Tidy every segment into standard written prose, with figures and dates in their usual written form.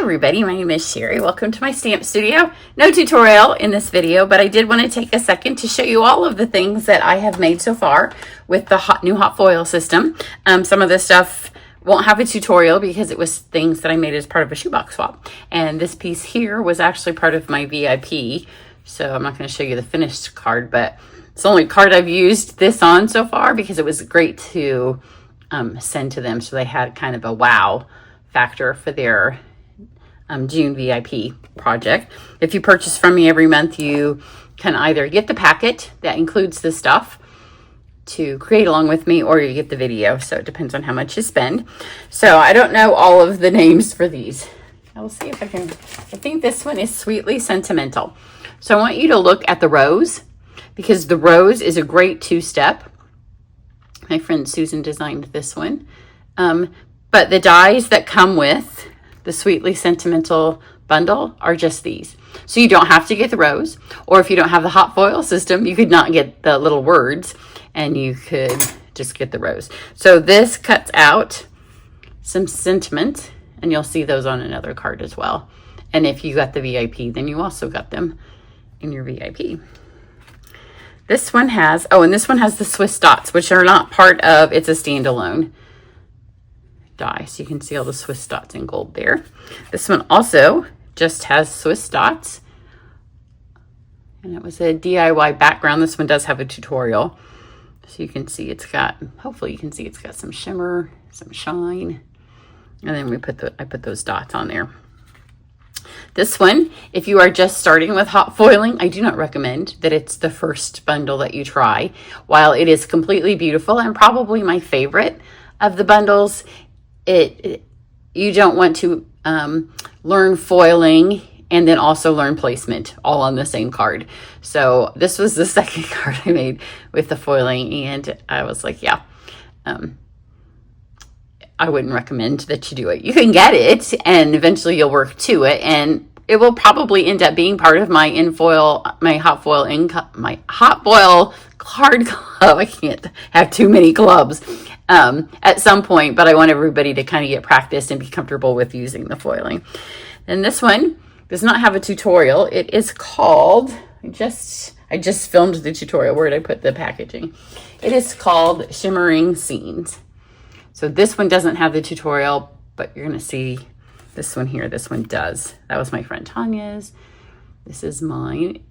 everybody, my name is Sherry. Welcome to my stamp studio. No tutorial in this video, but I did want to take a second to show you all of the things that I have made so far with the new hot foil system. Some of this stuff won't have a tutorial because it was things that I made as part of a shoebox swap. And this piece here was actually part of my VIP. So I'm not going to show you the finished card, but it's the only card I've used this on so far because it was great to send to them. So they had kind of a wow factor for their June VIP project. If you purchase from me every month, you can either get the packet that includes the stuff to create along with me, or you get the video. So it depends on how much you spend. So I don't know all of the names for these. I will see if I can. I think this one is Sweetly Sentimental. So I want you to look at the rose because the rose is a great two-step. My friend Susan designed this one. But the dies that come with the Sweetly Sentimental bundle are just these. So you don't have to get the rose, or if you don't have the hot foil system, you could not get the little words and you could just get the rose. So this cuts out some sentiment, and you'll see those on another card as well. And if you got the VIP, then you also got them in your VIP. This one has, and this one has the Swiss dots, which are not part of, it's a standalone die. So you can see all the Swiss dots in gold there. This one also just has Swiss dots. And it was a DIY background. This one does have a tutorial. So you can see it's got, hopefully you can see it's got some shimmer, some shine. And then I put those dots on there. This one, if you are just starting with hot foiling, I do not recommend that it's the first bundle that you try. While it is completely beautiful and probably my favorite of the bundles, you don't want to learn foiling and then also learn placement all on the same card. So this was the second card I made with the foiling, and I was like, yeah, I wouldn't recommend that you do it. You can get it and eventually you'll work to it, and it will probably end up being part of my hot foil card club. I can't have too many clubs at some point, but I want everybody to kind of get practiced and be comfortable with using the foiling. And this one does not have a tutorial. It is called, I just filmed the tutorial. Where did I put the packaging? It is called Shimmering Scenes. So this one doesn't have the tutorial, but you're going to see this one here. This one does. That was my friend Tanya's. This is mine.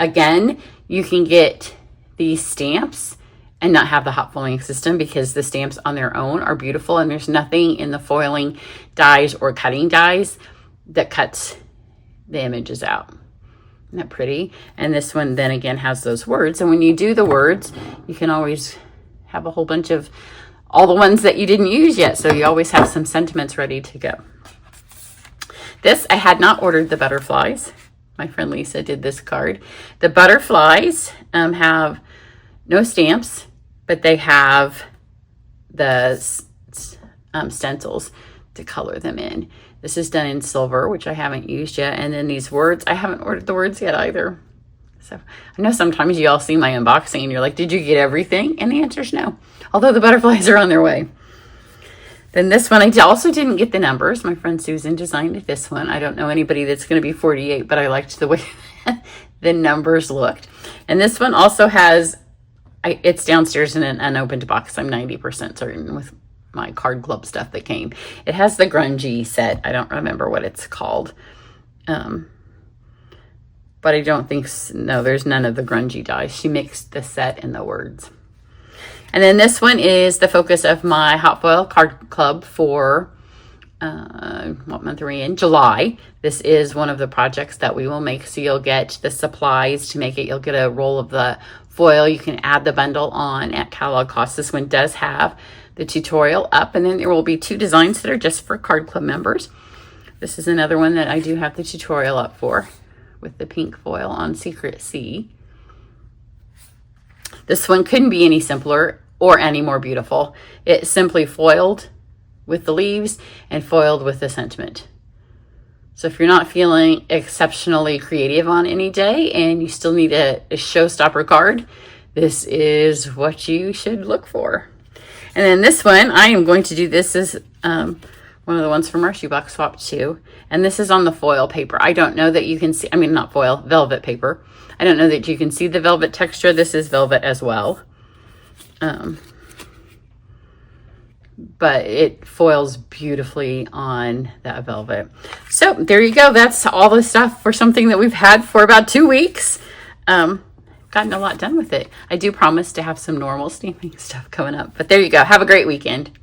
Again, you can get these stamps and not have the hot foiling system because the stamps on their own are beautiful, and there's nothing in the foiling dies or cutting dies that cuts the images out. Isn't that pretty? And this one then again has those words, and when you do the words, you can always have a whole bunch of all the ones that you didn't use yet, so you always have some sentiments ready to go. This, I had not ordered the butterflies. My friend Lisa did this card. The butterflies have no stamps, but they have the stencils to color them in. This is done in silver, which I haven't used yet. And then these words, I haven't ordered the words yet either. So I know sometimes you all see my unboxing and you're like, did you get everything? And the answer is no, although the butterflies are on their way. Then this one, I also didn't get the numbers. My friend Susan designed this one. I don't know anybody that's going to be 48, but I liked the way the numbers looked. And this one also has, it's downstairs in an unopened box. I'm 90% certain with my card club stuff that came. It has the grungy set. I don't remember what it's called. But I don't think, no, there's none of the grungy dies. She mixed the set and the words. And then this one is the focus of my hot foil card club for, what month are we in? July. This is one of the projects that we will make. So you'll get the supplies to make it. You'll get a roll of the foil. You can add the bundle on at catalog cost. This one does have the tutorial up, and then there will be 2 designs that are just for card club members. This is another one that I do have the tutorial up for with the pink foil on Secret Sea. This one couldn't be any simpler or any more beautiful. It's simply foiled with the leaves and foiled with the sentiment. So if you're not feeling exceptionally creative on any day and you still need a showstopper card, this is what you should look for. And then this one, I am going to do this as one of the ones from our shoebox swap too. And this is on the foil paper. I don't know that you can see, I mean, not foil, velvet paper. I don't know that you can see the velvet texture. This is velvet as well. But it foils beautifully on that velvet. So there you go. That's all the stuff for something that we've had for about 2 weeks. Gotten a lot done with it. I do promise to have some normal stamping stuff coming up. But there you go. Have a great weekend.